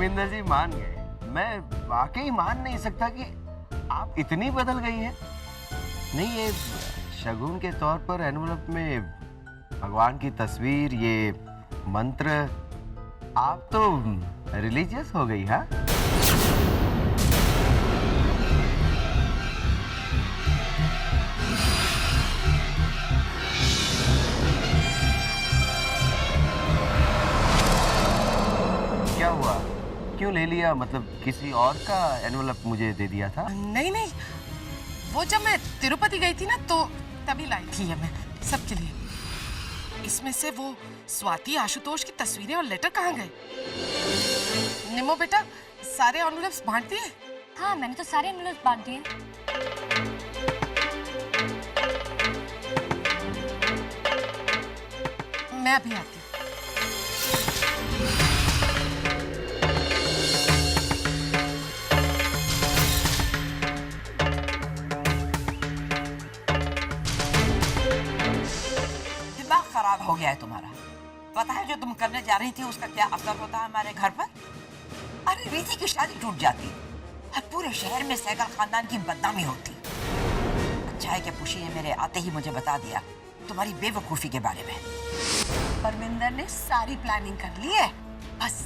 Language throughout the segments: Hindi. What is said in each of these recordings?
परमिंदर जी मान गए। मैं वाकई मान नहीं सकता कि आप इतनी बदल गई हैं। नहीं, ये शगुन के तौर पर एनवलप में भगवान की तस्वीर, ये मंत्र, आप तो रिलीजियस हो गई। हाँ, क्या हुआ? क्यों ले लिया? मतलब किसी और का एनवलप मुझे दे दिया था? नहीं नहीं, वो जब मैं तिरुपति गई थी ना तो तभी लाई थी ये मैं सबके लिए। इसमें से वो स्वाति आशुतोष की तस्वीरें और लेटर कहाँ गए? निमो बेटा, सारे एनवलप्स बांट दिए? हाँ, मैंने तो सारे एनवलप्स बांट दिए। मैं अभी आती हूँ। खराब हो गया है तुम्हारा। पता है जो तुम करने जा रही थी उसका क्या असर होता है हमारे घर पर? अरे रीति की शादी टूट जाती और पूरे शहर में सहगल खानदान की बदनामी होती। अच्छा है कि पुशी ने मेरे आते ही मुझे बता दिया तुम्हारी बेवकूफी के बारे में। परमिंदर ने सारी प्लानिंग कर ली है। बस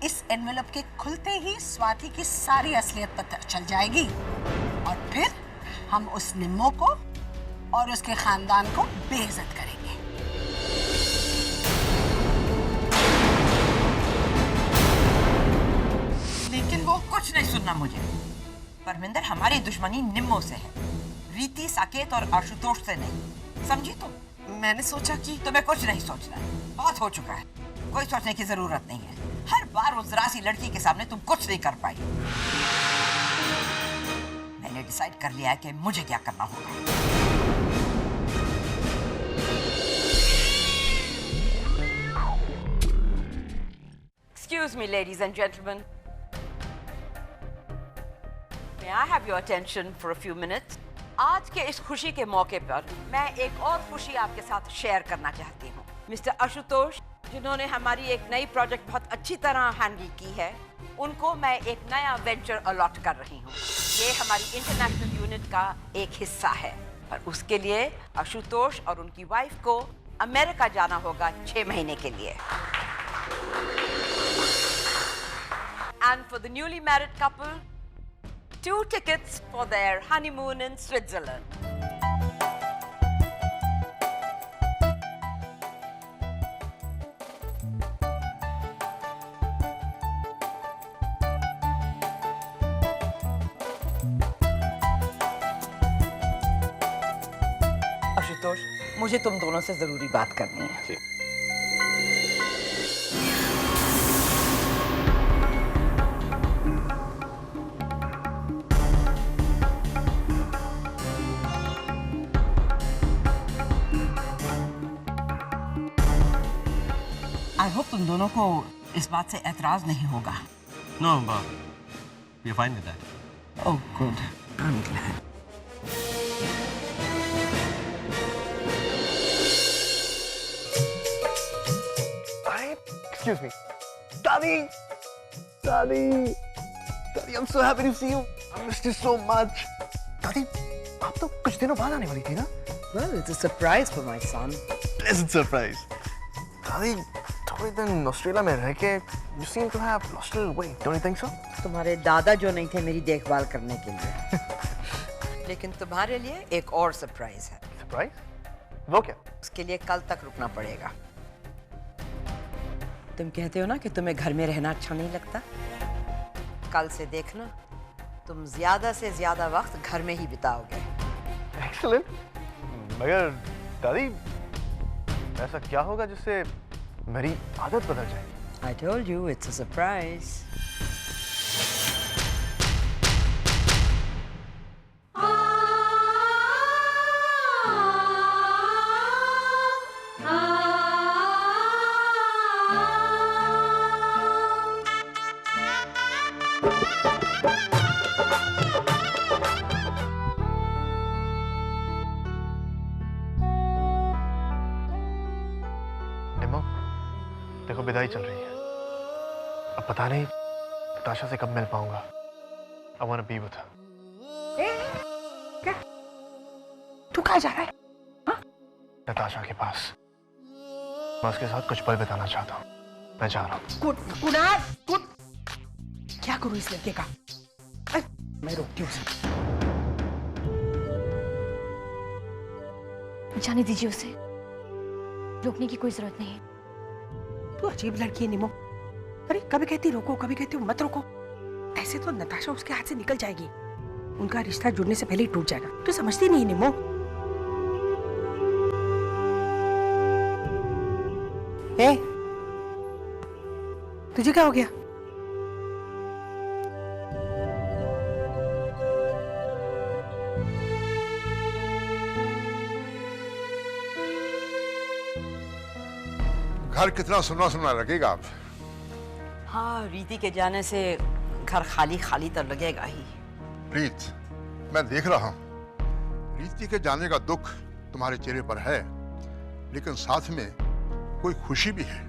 इस एनवेलप के खुलते ही स्वाति की सारी असलियत पता चल जाएगी और फिर हम उस निम्मो को और उसके खानदान को बेइज्जत करेंगे। लेकिन वो कुछ नहीं सुनना मुझे। परमिंदर, हमारी दुश्मनी निम्मो से है, रीति, साकेत और आशुतोष से नहीं। समझी तुम? मैंने सोचा कि तुम्हें कुछ नहीं सोचना, बहुत हो चुका है। कोई सोचने की जरूरत नहीं है। हर बार उस जरा सी लड़की के सामने तुम कुछ नहीं कर पाई। मैंने डिसाइड कर लिया है कि मुझे क्या करना होगा। Excuse me, ladies and gentlemen. May I have your attention for a few minutes? आज के इस खुशी के मौके पर मैं एक और खुशी आपके साथ शेयर करना चाहती हूँ। मिस्टर आशुतोष, जिन्होंने हमारी एक नई प्रोजेक्ट बहुत अच्छी तरह हैंडल की है, उनको मैं एक नया वेंचर अलॉट कर रही हूँ। ये हमारी इंटरनेशनल यूनिट का एक हिस्सा है और उसके लिए आशुतोष और उनकी वाइफ को अमेरिका जाना होगा 6 महीने के लिए। And for the newly married couple, 2 tickets for their honeymoon in Switzerland. Ashutosh, मुझे तुम दोनों से जरूरी बात करनी है। आई होप तुम दोनों को इस बात से एतराज नहीं होगा। No, we're fine with that. Oh, good. I'm glad. Excuse me. Daddy! Daddy! Daddy, I'm so happy to see you. I missed you so much. Daddy, आप तो कुछ दिनों बाद आने वाली थी ना? Well, it's a surprise for my son. Pleasant surprise. Daddy, थोड़े दिन ऑस्ट्रेलिया में रह के you seem to have lost a little weight. Don't you think so? तुम्हारे दादा जो नहीं थे मेरी देखभाल करने के लिए। लेकिन तुम्हारे लिए एक और सरप्राइज है। Surprise? वो क्या? उसके लिए कल तक रुकना पड़ेगा। तुम कहते हो ना कि तुम्हें घर में रहना अच्छा नहीं लगता? कल से देखना, तुम ज्यादा से ज्यादा वक्त घर में ही बिताओगे। Excellent. मगर दादी, ऐसा क्या होगा जिससे मेरी आदत बदल जाए? I told you it's a surprise. देखो विदाई चल रही है। अब पता नहीं नताशा से कब मिल पाऊंगा? I want to be with her. क्या तू कहाँ जा रहा है? नताशा के पास। मैं उसके साथ कुछ पल बिताना चाहता हूँ। मैं जा रहा हूँ। कुणाल, क्या करूँ इस लड़के का? मैं रोकती हूँ उसे। जाने दीजिए उसे, रोकने की कोई जरूरत नहीं है। तू अजीब लड़की है निमो। अरे कभी कहती रोको, कभी कहती मत रोको। ऐसे तो नताशा उसके हाथ से निकल जाएगी। उनका रिश्ता जुड़ने से पहले ही टूट जाएगा। तू समझती नहीं निमो। ए, तुझे क्या हो गया? घर कितना सुना सुना लगेगा आप। हाँ, रीति के जाने से घर खाली खाली तो लगेगा ही। प्रीत, मैं देख रहा हूं रीति के जाने का दुख तुम्हारे चेहरे पर है, लेकिन साथ में कोई खुशी भी है।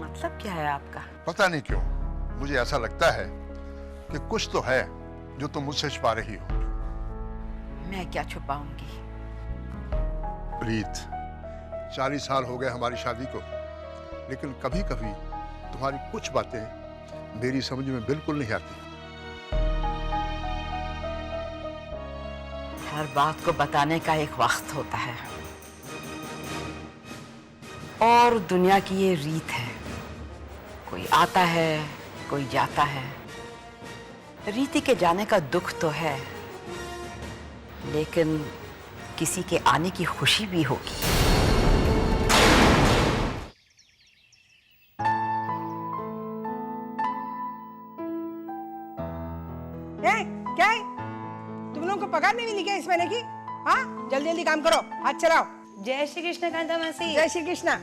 मतलब क्या है आपका? पता नहीं क्यों मुझे ऐसा लगता है कि कुछ तो है जो तुम मुझसे छुपा रही हो। मैं क्या छुपाऊंगी? प्रीत, 40 साल हो गए हमारी शादी को, लेकिन कभी कभी तुम्हारी कुछ बातें मेरी समझ में बिल्कुल नहीं आती। हर बात को बताने का एक वक्त होता है, और दुनिया की ये रीत है, कोई आता है कोई जाता है। रीति के जाने का दुख तो है, लेकिन किसी के आने की खुशी भी होगी। क्या है? तुम लोगों को पगार नहीं मिली क्या इस महीने की? हाँ, जल्दी जल्दी काम करो, हाथ चलाओ। जय श्री कृष्ण कांता मासी। जय श्री कृष्णा।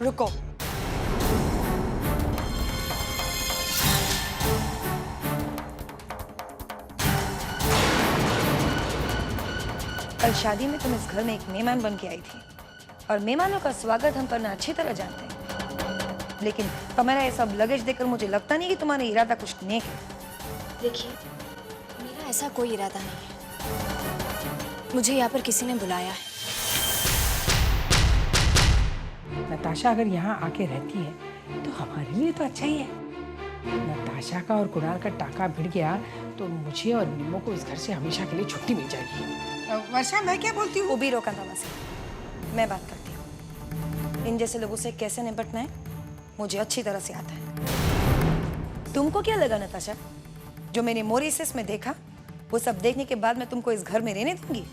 रुको, कल शादी में तुम इस घर में एक मेहमान बन के आई थी, और मेहमानों का स्वागत हम करना अच्छी तरह जानते हैं। लेकिन तुम्हारा ये सब लगेज देखकर मुझे लगता नहीं कि तुम्हारा इरादा कुछ नेक है। देखिए, मेरा ऐसा कोई इरादा नहीं है। मुझे यहाँ पर किसी ने बुलाया है। नताशा अगर यहाँ आके रहती है तो हमारे लिए तो अच्छा ही है। नताशा का और कुणाल का टाका भिड़ गया तो मुझे और निमो को इस घर से हमेशा के लिए छुट्टी मिल जाएगी। वर्षा, मैं क्या बोलती हूँ? वो भी रोका था मासी, मैं बात करती हूँ। इन जैसे लोगों से कैसे निपटना है मुझे अच्छी तरह से आता है। तुमको क्या लगा नताशा, जो मैंने मॉरिशस में देखा वो सब देखने के बाद मैं तुमको इस घर में रहने दूंगी?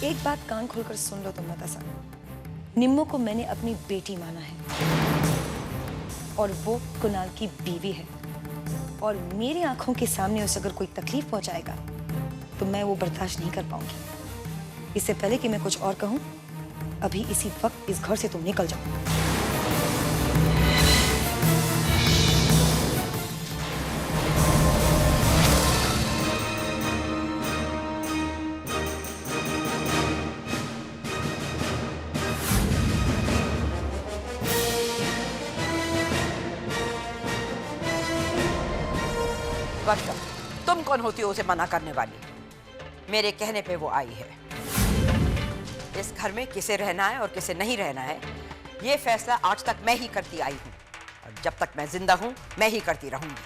एक बात कान खोलकर सुन लो तुम नताशा, निम्मो को मैंने अपनी बेटी माना है, और वो कुणाल की बीवी है, और मेरी आंखों के सामने उसे अगर कोई तकलीफ पहुंचाएगा तो मैं वो बर्दाश्त नहीं कर पाऊंगी। इससे पहले कि मैं कुछ और कहूं, अभी इसी वक्त इस घर से तुम निकल जाओ। वर्षा, तुम कौन होती हो उसे मना करने वाली? मेरे कहने पे वो आई है। इस घर में किसे रहना है और किसे नहीं रहना है, ये फैसला आज तक मैं ही करती आई हूँ, और जब तक मैं जिंदा हूँ मैं ही करती रहूंगी।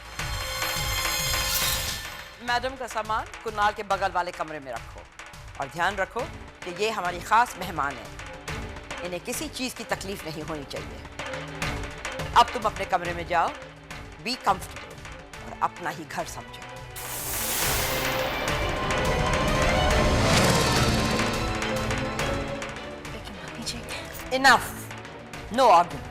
मैडम का सामान कुणाल के बगल वाले कमरे में रखो, और ध्यान रखो कि ये हमारी खास मेहमान है, इन्हें किसी चीज की तकलीफ नहीं होनी चाहिए। अब तुम अपने कमरे में जाओ, बी कंफर्टेबल, और अपना ही घर समझो। लेकिन भाभी जी, Enough. No argument.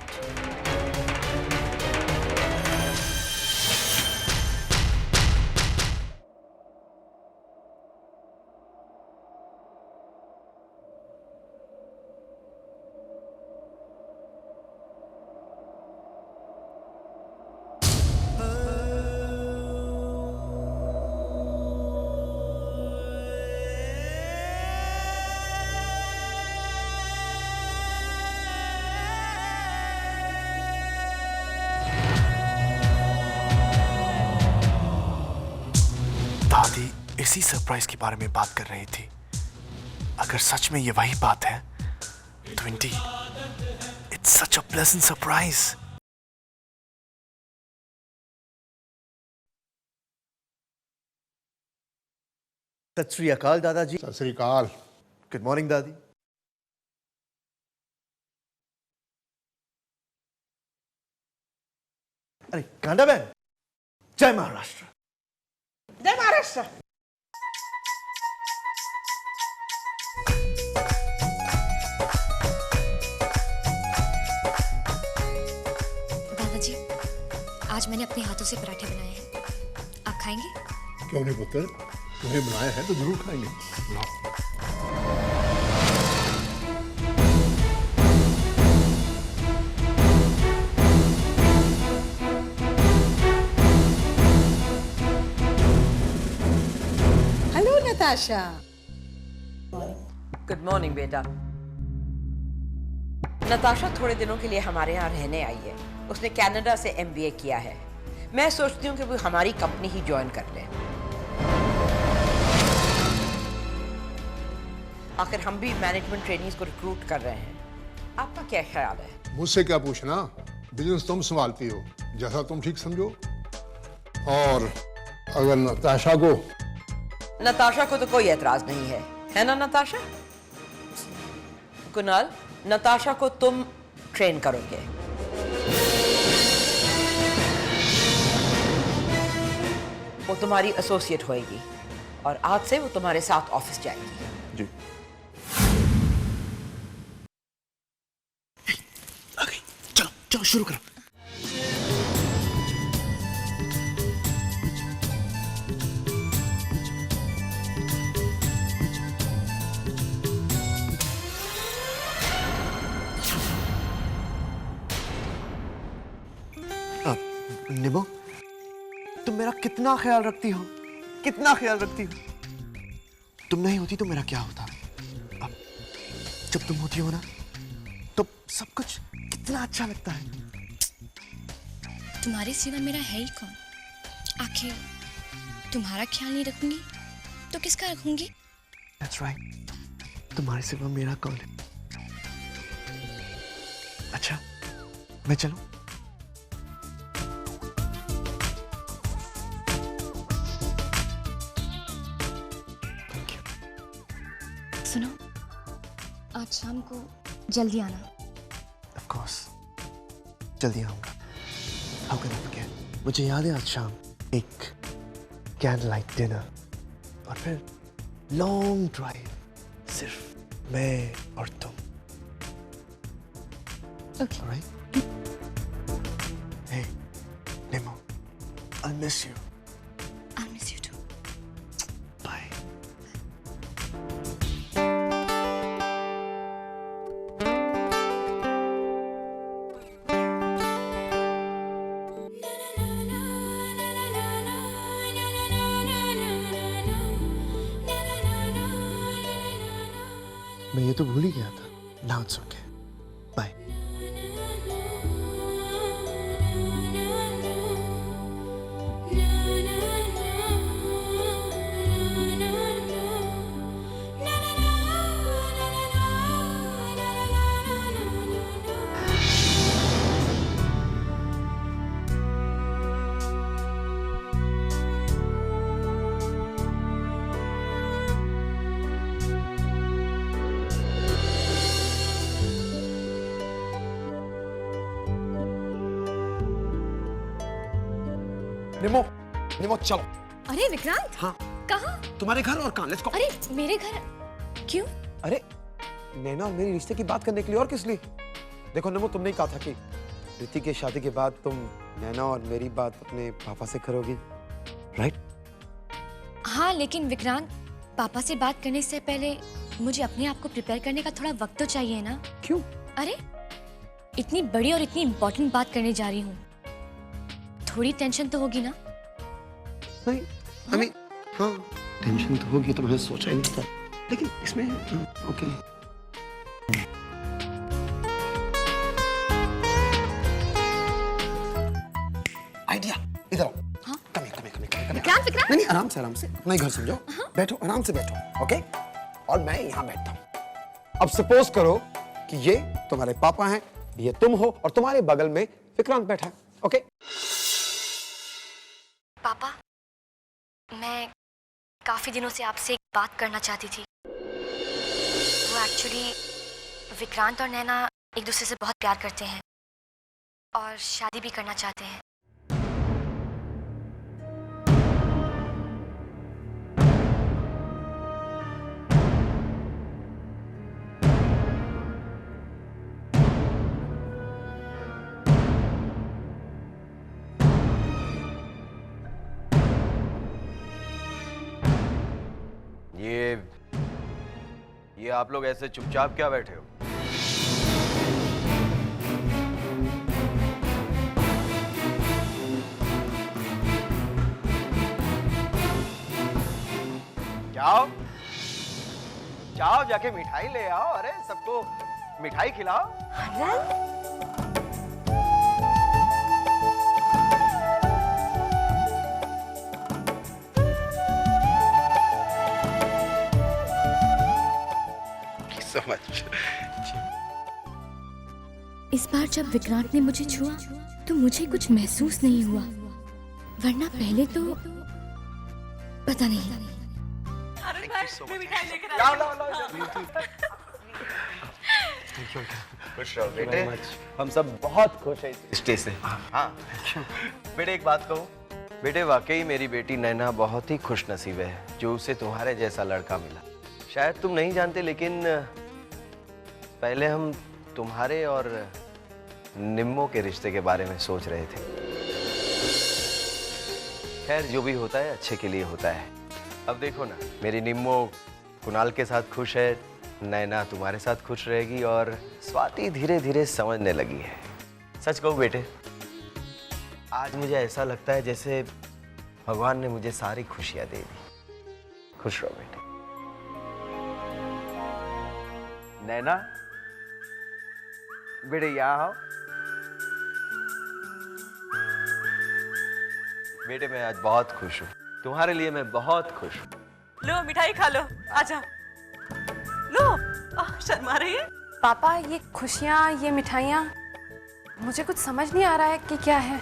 इसी सरप्राइज के बारे में बात कर रही थी। अगर सच में ये वही बात है तो Indeed it's such a pleasant surprise. सत श्री अकाल दादाजी। सत श्री अकाल। गुड मॉर्निंग दादी। अरे कांदा बहन, जय महाराष्ट्र। जय महाराष्ट्र। दादाजी, आज मैंने अपने हाथों से पराठे बनाए हैं, आप खाएंगे? क्यों नहीं पुत्र, तुम्हें बनाया है तो जरूर खाएंगे। लाओ। हेलो नताशा। गुड मॉर्निंग बेटा। नताशा थोड़े दिनों के लिए हमारे यहाँ रहने आई है। उसने कनाडा से MBA किया है। मैं सोचती हूँ कि वो हमारी कंपनी ही ज्वाइन कर ले। आखिर हम भी मैनेजमेंट ट्रेनीज को रिक्रूट कर रहे हैं। आपका क्या ख्याल है? मुझसे क्या पूछना, बिजनेस तुम संभालती हो, जैसा तुम ठीक समझो। और अगर नताशा को तो कोई एतराज नहीं है ना नताशा? कुणाल, नताशा को तुम ट्रेन करोगे। वो तुम्हारी एसोसिएट होएगी और आज से वो तुम्हारे साथ ऑफिस जाएगी। जी। आ गई, चलो चलो शुरू करो। निमो, तुम मेरा कितना ख्याल रखती हो, कितना ख्याल रखती हो। तुम नहीं होती तो मेरा क्या होता। अब जब तुम होती हो ना तो सब कुछ कितना अच्छा लगता है। तुम्हारे सिवा मेरा है ही कौन? आखिर तुम्हारा ख्याल नहीं रखूंगी तो किसका रखूंगी? That's right. तुम्हारे सिवा मेरा कौन है? अच्छा, मैं चलूं? सुनो, आज शाम को जल्दी आना। Of course, जल्दी आऊंगा। How can I forget? मुझे याद है आज शाम एक कैंडल लाइट डिनर और फिर लॉन्ग ड्राइव, सिर्फ मैं और तुम। Okay. All right? Hey, Nemo, I'll miss you. I'll miss you too. Bye. मैं ये तो भूल ही गया था। Now it's okay. Bye. निमो, निमो चलो। अरे विक्रांत, हाँ, कहाँ? तुम्हारे घर और कहाँ? Let's go. अरे मेरे घर क्यों? अरे नैना और मेरी रिश्ते की बात करने के लिए, और किस लिए? देखो निमो, तुमने ही कहा था कि ऋतिक के शादी के बाद तुम नैना और मेरी बात अपने पापा से करोगी, राइट? हाँ, लेकिन विक्रांत, पापा से बात करने से पहले मुझे अपने आप को प्रिपेयर करने का थोड़ा वक्त तो चाहिए ना। क्यों? अरे इतनी बड़ी और इतनी इम्पोर्टेंट बात करने जा रही हूँ, थोड़ी टेंशन तो होगी ना? नहीं, हाँ, टेंशन तो होगी, तो मैंने सोचा ही नहीं था, लेकिन इसमें ओके। आइडिया, इधर आओ। हाँ? कम विक्रांत, नहीं, आराम से अपना ही घर समझो। बैठो, आराम से बैठो, ओके? और मैं यहाँ बैठता हूँ। अब सपोज करो कि ये तुम्हारे पापा हैं, ये तुम हो, और तुम्हारे बगल में विक्रांत बैठा है, ओके? पापा, मैं काफी दिनों से आपसे एक बात करना चाहती थी। वो एक्चुअली विक्रांत और नैना एक दूसरे से बहुत प्यार करते हैं और शादी भी करना चाहते हैं। ये आप लोग ऐसे चुपचाप क्या बैठे हो? जाओ जाओ, जाके मिठाई ले आओ। अरे सबको मिठाई खिलाओ। So much. इस बार जब विक्रांत ने मुझे छुआ तो मुझे कुछ महसूस नहीं हुआ, वरना पहले तो पता नहीं। खुश रहो बेटे, हम सब बहुत खुश हैं इस रिश्ते से। हाँ बेटे, एक बात कहूँ बेटे, वाकई मेरी बेटी नैना बहुत ही खुशनसीब है जो उसे तुम्हारे जैसा लड़का मिला। शायद तुम नहीं जानते, लेकिन पहले हम तुम्हारे और निम्मो के रिश्ते के बारे में सोच रहे थे। खैर, जो भी होता है अच्छे के लिए होता है। अब देखो ना, मेरी निम्मो कुणाल के साथ खुश है, नैना तुम्हारे साथ खुश रहेगी और स्वाति धीरे धीरे समझने लगी है। सच कहूँ बेटे, आज मुझे ऐसा लगता है जैसे भगवान ने मुझे सारी खुशियां दे दी। खुश रहो बेटे। नैना बेटे, यहाँ आओ। बेटे, मैं आज बहुत खुश हूँ, तुम्हारे लिए मैं बहुत खुश हूँ। लो मिठाई खा लो, आजा। लो, शर्मा रही है? पापा, ये खुशियाँ, ये मिठाइयाँ, मुझे कुछ समझ नहीं आ रहा है कि क्या है।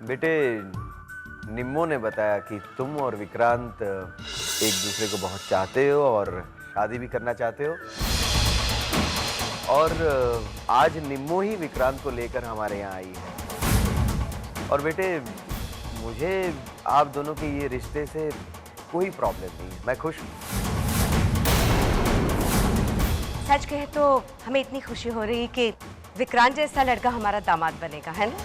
बेटे, निम्मो ने बताया कि तुम और विक्रांत एक दूसरे को बहुत चाहते हो और शादी भी करना चाहते हो। और आज निम्मो ही विक्रांत को लेकर हमारे यहाँ आई है। और बेटे, मुझे आप दोनों के ये रिश्ते से कोई प्रॉब्लम नहीं है, मैं खुश हूँ। सच कहे तो हमें इतनी खुशी हो रही है कि विक्रांत जैसा लड़का हमारा दामाद बनेगा, है ना?